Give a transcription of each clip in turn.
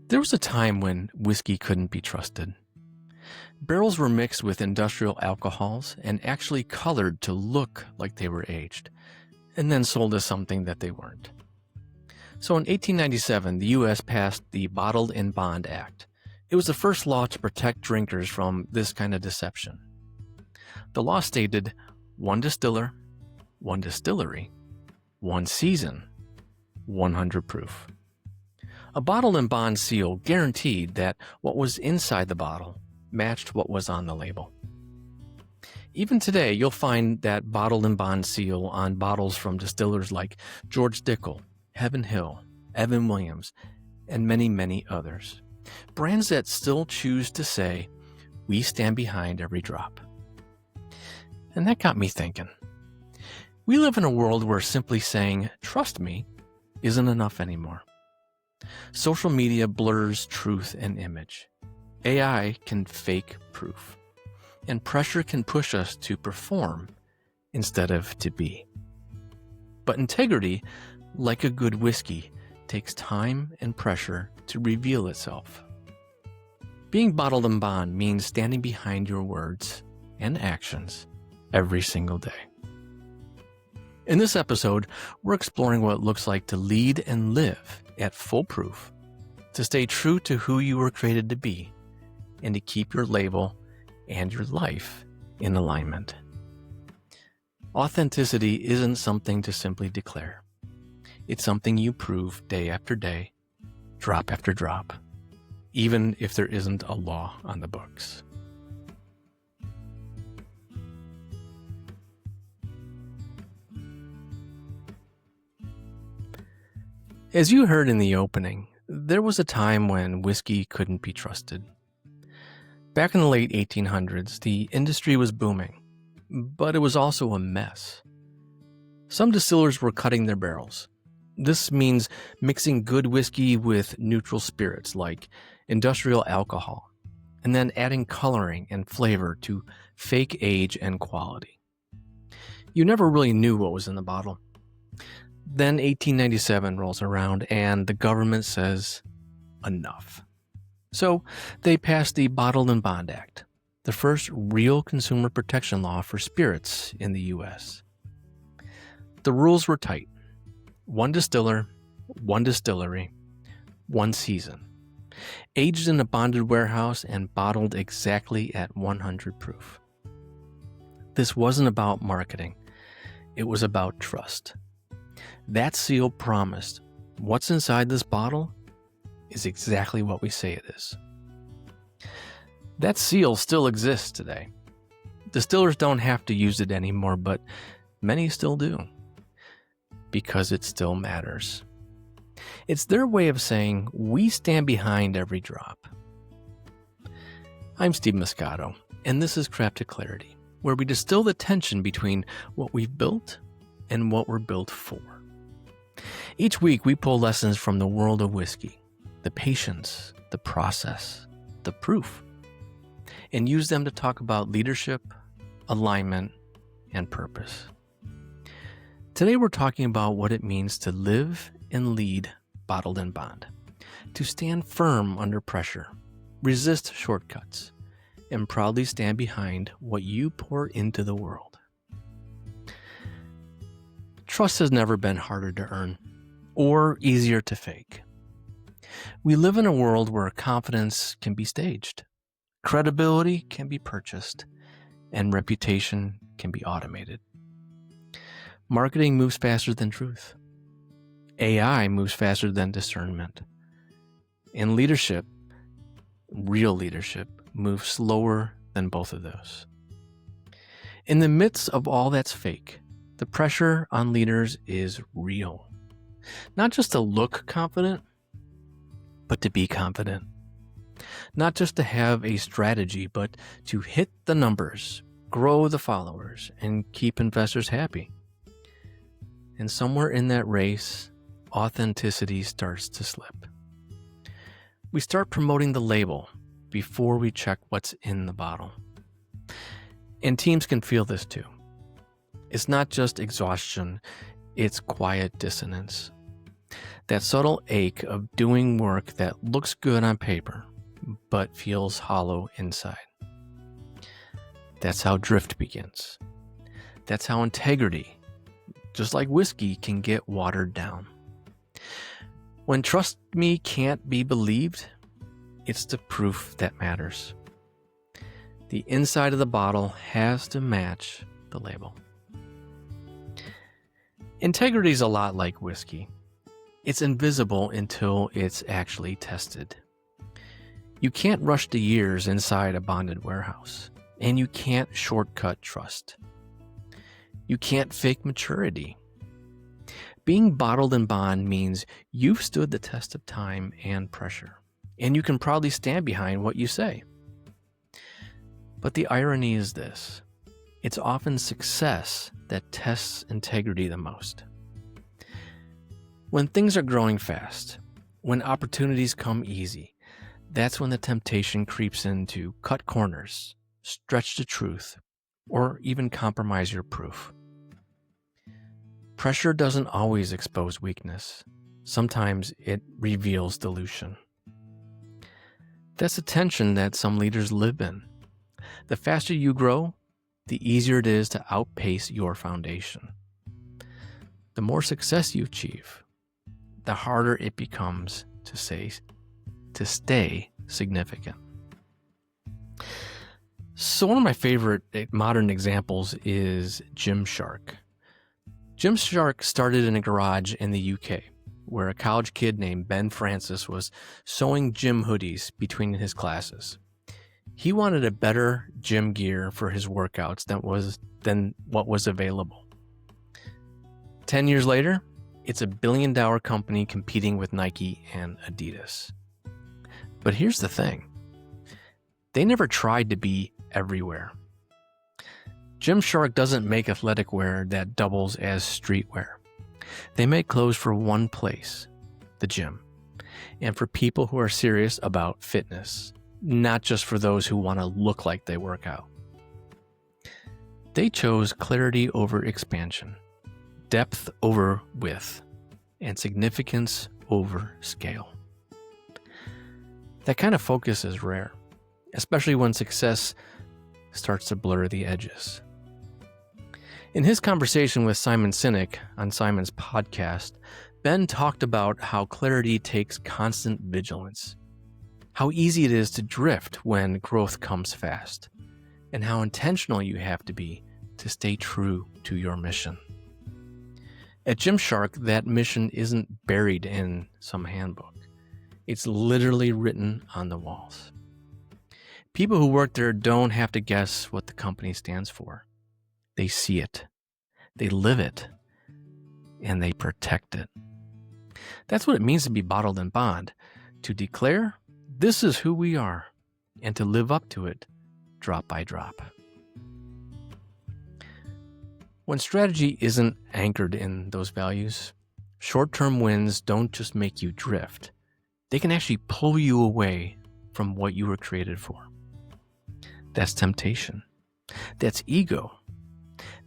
There was a time when whiskey couldn't be trusted. Barrels were mixed with industrial alcohols and actually colored to look like they were aged, and then sold as something that they weren't. So in 1897, the U.S. passed the Bottled in Bond Act. It was the first law to protect drinkers from this kind of deception. The law stated 1 distiller, 1 distillery, 1 season, 100 proof. A bottled in bond seal guaranteed that what was inside the bottle matched what was on the label. Even today, you'll find that bottled in bond seal on bottles from distillers like George Dickel, Heaven Hill, Evan Williams, and many, many others. Brands that still choose to say, "We stand behind every drop." And that got me thinking. We live in a world where simply saying, "Trust me," isn't enough anymore. Social media blurs truth and image. AI can fake proof. And pressure can push us to perform instead of to be. But integrity, like a good whiskey, takes time and pressure to reveal itself. Being bottled in bond means standing behind your words and actions every single day. In this episode, we're exploring what it looks like to lead and live at full proof, to stay true to who you were created to be, and to keep your label and your life in alignment. Authenticity isn't something to simply declare. It's something you prove day after day, drop after drop, even if there isn't a law on the books. As you heard in the opening, there was a time when whiskey couldn't be trusted. Back in the late 1800s, the industry was booming, but it was also a mess. Some distillers were cutting their barrels. This means mixing good whiskey with neutral spirits like industrial alcohol, and then adding coloring and flavor to fake age and quality. You never really knew what was in the bottle. Then 1897 rolls around and the government says, enough. So they passed the Bottled in Bond Act, the first real consumer protection law for spirits in the U.S. The rules were tight. 1 distiller, 1 distillery, 1 season. Aged in a bonded warehouse and bottled exactly at 100 proof. This wasn't about marketing. It was about trust. That seal promised what's inside this bottle is exactly what we say it is. That seal still exists today. Distillers don't have to use it anymore, but many still do, because it still matters. It's their way of saying, we stand behind every drop. I'm Steve Muscato, and this is Crafted Clarity, where we distill the tension between what we've built and what we're built for. Each week, we pull lessons from the world of whiskey, the patience, the process, the proof, and use them to talk about leadership, alignment, and purpose. Today, we're talking about what it means to live and lead bottled in bond, to stand firm under pressure, resist shortcuts, and proudly stand behind what you pour into the world. Trust has never been harder to earn or easier to fake. We live in a world where confidence can be staged, credibility can be purchased, and reputation can be automated. Marketing moves faster than truth. AI moves faster than discernment. And leadership, real leadership, moves slower than both of those. In the midst of all that's fake, the pressure on leaders is real. Not just to look confident, but to be confident. Not just to have a strategy, but to hit the numbers, grow the followers, and keep investors happy. And somewhere in that race, authenticity starts to slip. We start promoting the label before we check what's in the bottle. And teams can feel this too. It's not just exhaustion, it's quiet dissonance. That subtle ache of doing work that looks good on paper, but feels hollow inside. That's how drift begins. That's how integrity, just like whiskey, can get watered down. When trust me can't be believed, it's the proof that matters. The inside of the bottle has to match the label. Integrity is a lot like whiskey. It's invisible until it's actually tested. You can't rush the years inside a bonded warehouse, and you can't shortcut trust. You can't fake maturity. Being bottled in bond means you've stood the test of time and pressure, and you can proudly stand behind what you say. But the irony is this: it's often success that tests integrity the most. When things are growing fast, when opportunities come easy, that's when the temptation creeps in to cut corners, stretch the truth, or even compromise your proof. Pressure doesn't always expose weakness. Sometimes it reveals dilution. That's a tension that some leaders live in. The faster you grow, the easier it is to outpace your foundation. The more success you achieve, the harder it becomes to stay significant. So one of my favorite modern examples is Gymshark. Gymshark started in a garage in the UK, where a college kid named Ben Francis was sewing gym hoodies between his classes. He wanted a better gym gear for his workouts than what was available. 10 years later, it's a billion-dollar company competing with Nike and Adidas. But here's the thing. They never tried to be everywhere. Gymshark doesn't make athletic wear that doubles as streetwear. They make clothes for one place, the gym, and for people who are serious about fitness, not just for those who want to look like they work out. They chose clarity over expansion, depth over width, and significance over scale. That kind of focus is rare, especially when success starts to blur the edges. In his conversation with Simon Sinek on Simon's podcast, Ben talked about how clarity takes constant vigilance, how easy it is to drift when growth comes fast, and how intentional you have to be to stay true to your mission. At Gymshark, that mission isn't buried in some handbook. It's literally written on the walls. People who work there don't have to guess what the company stands for. They see it, they live it, and they protect it. That's what it means to be bottled in bond, to declare, this is who we are, and to live up to it drop by drop. When strategy isn't anchored in those values, short-term wins don't just make you drift. They can actually pull you away from what you were created for. That's temptation. That's ego.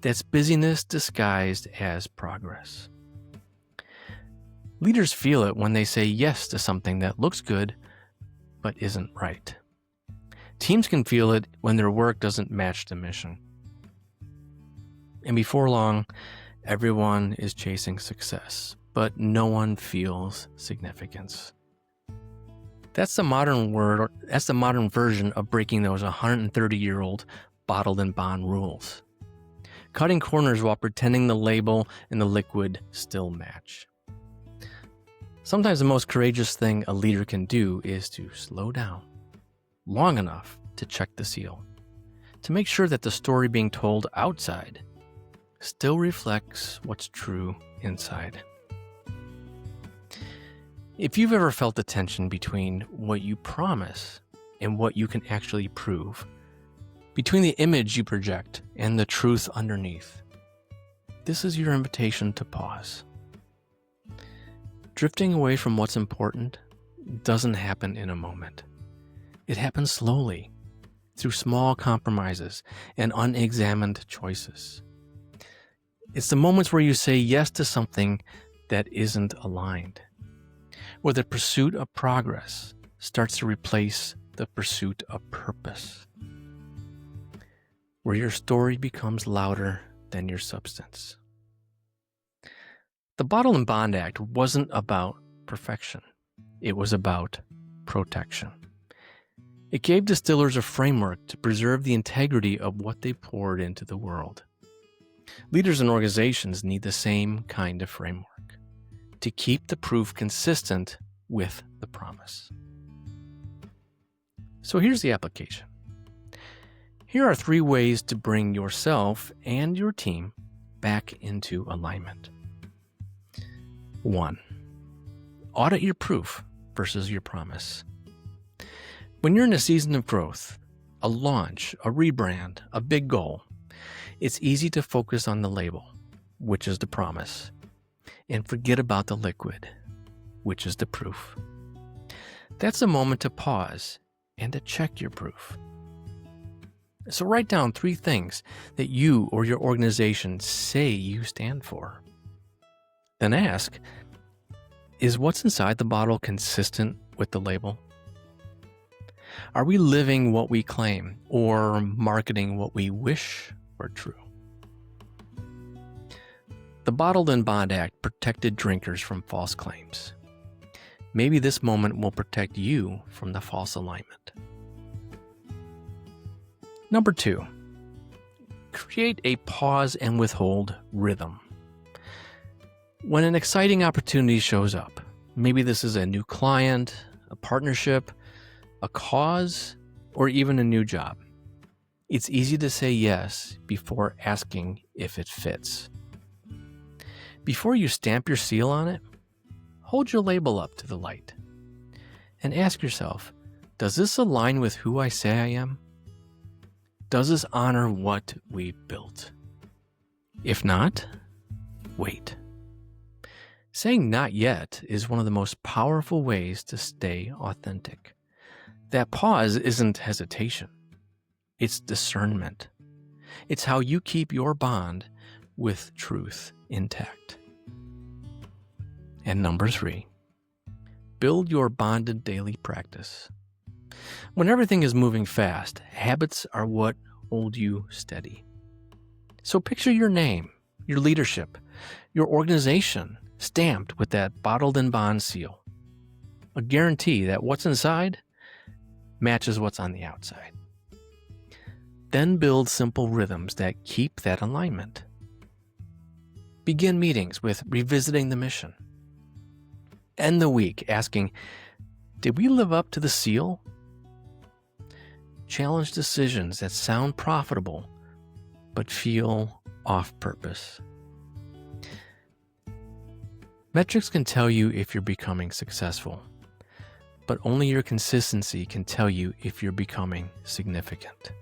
That's busyness disguised as progress. Leaders feel it when they say yes to something that looks good but isn't right. Teams can feel it when their work doesn't match the mission. And before long, everyone is chasing success, but no one feels significance. That's the modern version of breaking those 130-year-old bottled in bond rules. Cutting corners while pretending the label and the liquid still match. Sometimes the most courageous thing a leader can do is to slow down long enough to check the seal, to make sure that the story being told outside still reflects what's true inside. If you've ever felt the tension between what you promise and what you can actually prove, between the image you project and the truth underneath, this is your invitation to pause. Drifting away from what's important doesn't happen in a moment. It happens slowly, through small compromises and unexamined choices. It's the moments where you say yes to something that isn't aligned, where the pursuit of progress starts to replace the pursuit of purpose, where your story becomes louder than your substance. The Bottle and Bond Act wasn't about perfection. It was about protection. It gave distillers a framework to preserve the integrity of what they poured into the world. Leaders and organizations need the same kind of framework to keep the proof consistent with the promise. So here's the application. Here are 3 ways to bring yourself and your team back into alignment. 1. Audit your proof versus your promise. When you're in a season of growth, a launch, a rebrand, a big goal, it's easy to focus on the label, which is the promise, and forget about the liquid, which is the proof. That's a moment to pause and to check your proof. So write down 3 things that you or your organization say you stand for. Then ask, is what's inside the bottle consistent with the label? Are we living what we claim or marketing what we wish were true? The Bottled and Bond Act protected drinkers from false claims. Maybe this moment will protect you from the false alignment. Number 2, create a pause and withhold rhythm. When an exciting opportunity shows up, maybe this is a new client, a partnership, a cause, or even a new job, it's easy to say yes before asking if it fits. Before you stamp your seal on it, hold your label up to the light and ask yourself, does this align with who I say I am? Does this honor what we've built? If not, wait. Saying not yet is one of the most powerful ways to stay authentic. That pause isn't hesitation. It's discernment. It's how you keep your bond with truth intact. And number 3, build your bonded daily practice. When everything is moving fast, habits are what hold you steady. So picture your name, your leadership, your organization stamped with that bottled and bond seal. A guarantee that what's inside matches what's on the outside. Then build simple rhythms that keep that alignment. Begin meetings with revisiting the mission. End the week asking, did we live up to the seal? Challenge decisions that sound profitable but feel off purpose. Metrics can tell you if you're becoming successful, but only your consistency can tell you if you're becoming significant.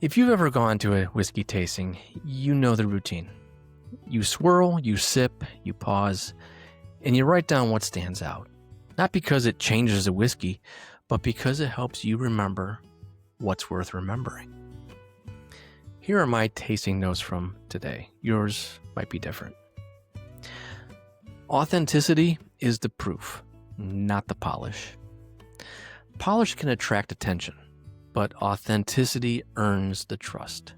If you've ever gone to a whiskey tasting, you know the routine. You swirl, you sip, you pause, and you write down what stands out. Not because it changes the whiskey, but because it helps you remember what's worth remembering. Here are my tasting notes from today. Yours might be different. Authenticity is the proof, not the polish. Polish can attract attention, but authenticity earns the trust.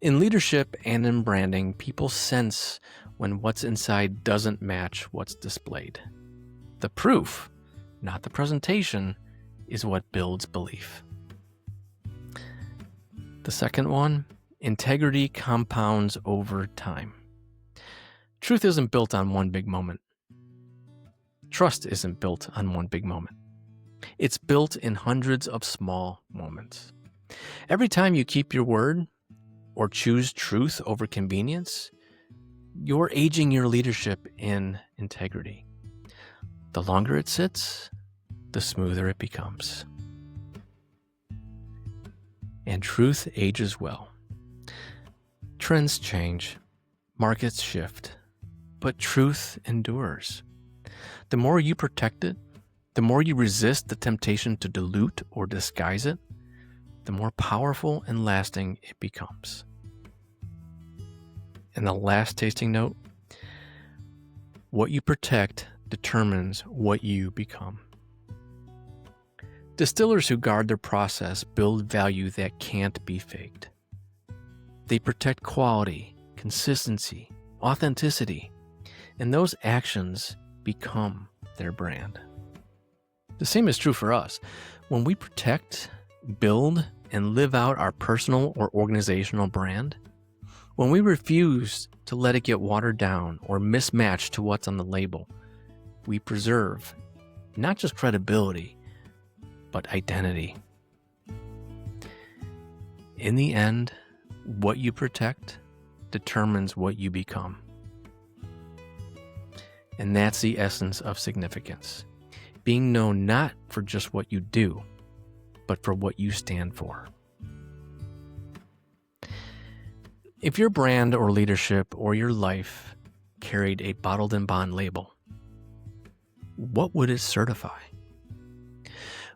In leadership and in branding, people sense when what's inside doesn't match what's displayed. The proof, not the presentation, is what builds belief. The second one, integrity compounds over time. Truth isn't built on one big moment. Trust isn't built on one big moment. It's built in hundreds of small moments. Every time you keep your word or choose truth over convenience, you're aging your leadership in integrity. The longer it sits, the smoother it becomes. And truth ages well. Trends change, markets shift, but truth endures. The more you protect it, the more you resist the temptation to dilute or disguise it, the more powerful and lasting it becomes. And the last tasting note: what you protect determines what you become. Distillers who guard their process build value that can't be faked. They protect quality, consistency, authenticity, and those actions become their brand. The same is true for us. When we protect, build, and live out our personal or organizational brand, when we refuse to let it get watered down or mismatched to what's on the label, we preserve not just credibility, but identity. In the end, what you protect determines what you become. And that's the essence of significance. Being known not for just what you do, but for what you stand for. If your brand or leadership or your life carried a bottled and bond label, what would it certify?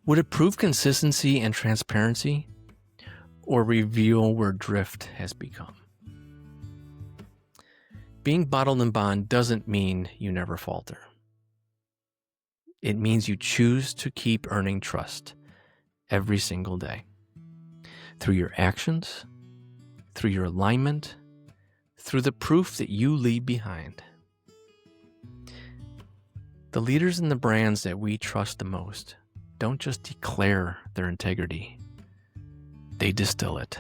Would it prove consistency and transparency, or reveal where drift has become? Being bottled and bond doesn't mean you never falter. It means you choose to keep earning trust every single day. Through your actions, through your alignment, through the proof that you leave behind. The leaders and the brands that we trust the most don't just declare their integrity. They distill it.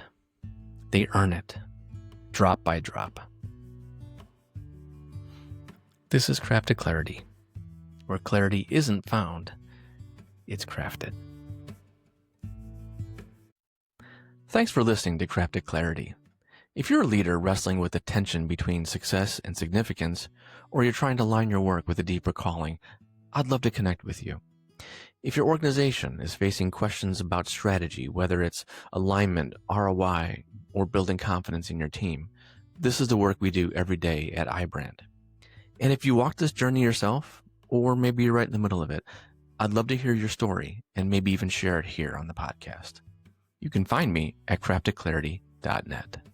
They earn it, drop by drop. This is Crafted Clarity, where clarity isn't found, it's crafted. Thanks for listening to Crafted Clarity. If you're a leader wrestling with the tension between success and significance, or you're trying to align your work with a deeper calling, I'd love to connect with you. If your organization is facing questions about strategy, whether it's alignment, ROI, or building confidence in your team, this is the work we do every day at iBrand. And if you walk this journey yourself, or maybe you're right in the middle of it, I'd love to hear your story and maybe even share it here on the podcast. You can find me at craftedclarity.net.